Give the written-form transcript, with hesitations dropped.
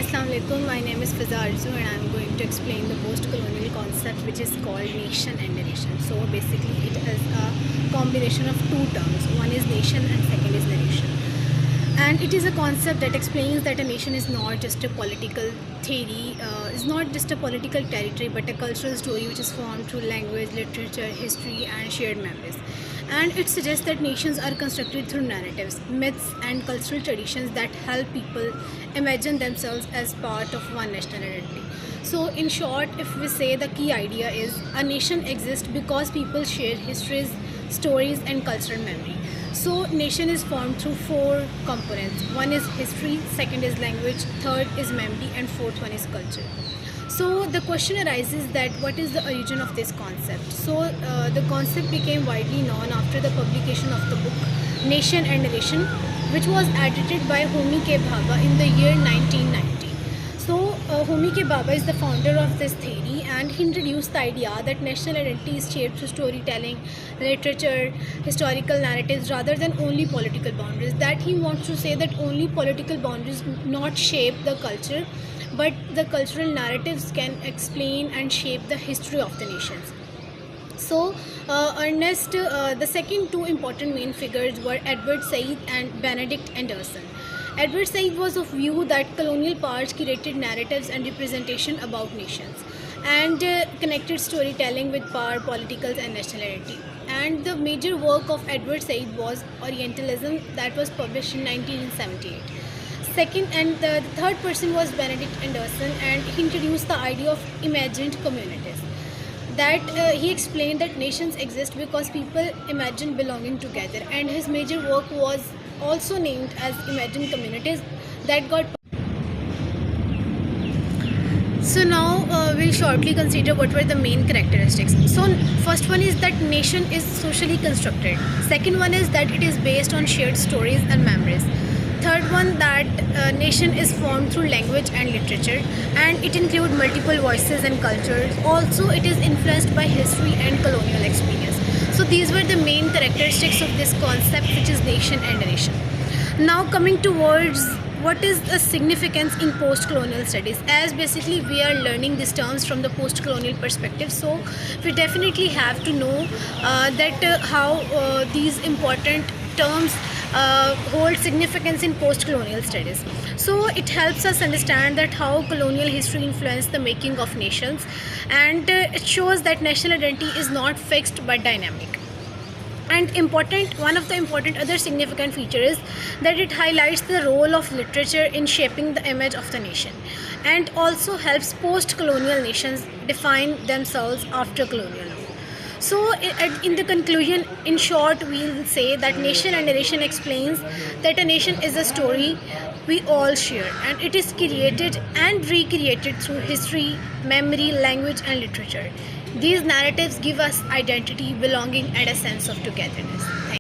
Assalamu alaikum. My name is Fiza Arzu and I am going to explain the post-colonial concept which is called nation and narration. So basically it is a combination of two terms. One is nation and second is narration. And it is a concept that explains that a nation is not just a political theory, is not just a political territory, but a cultural story which is formed through language, literature, history, and shared memories. And it suggests that nations are constructed through narratives, myths, and cultural traditions that help people imagine themselves as part of one national identity. So, in short, if we say the key idea is a nation exists because people share histories, stories, and cultural memory. So, nation is formed through four components. One is history, second is language, third is memory, and fourth one is culture. So the question arises that what is the origin of this concept? So the concept became widely known after the publication of the book Nation and Narration, which was edited by Homi K. Bhabha in the year 1990. So Homi K. Bhabha is the founder of this theory, and he introduced the idea that national identity is shaped through storytelling, literature, historical narratives rather than only political boundaries. That he wants to say that only political boundaries not shape the culture, but the cultural narratives can explain and shape the history of the nations. So, the second two important main figures were Edward Said and Benedict Anderson. Edward Said was of view that colonial powers created narratives and representation about nations and connected storytelling with power, politicals, and national identity. And the major work of Edward Said was Orientalism, that was published in 1978. Second and the third person was Benedict Anderson, and he introduced the idea of imagined communities. That he explained that nations exist because people imagine belonging together, and his major work was also named as Imagined Communities that got. So now we'll shortly consider what were the main characteristics. So first one is that nation is socially constructed. Second one is that it is based on shared stories and memories. Third one, that nation is formed through language and literature, and it includes multiple voices and cultures. Also, it is influenced by history and colonial experience. So these were the main characteristics of this concept, which is nation and narration. Now coming towards what is the significance in post-colonial studies, as basically we are learning these terms from the post-colonial perspective, so we definitely have to know how these important terms hold significance in post-colonial studies. So it helps us understand that how colonial history influenced the making of nations, and it shows that national identity is not fixed but dynamic. And one of the important other significant features is that it highlights the role of literature in shaping the image of the nation, and also helps post-colonial nations define themselves after colonial. So in the conclusion, in short, we'll say that nation and narration explains that a nation is a story we all share, and it is created and recreated through history, memory, language, and literature. These narratives give us identity, belonging, and a sense of togetherness.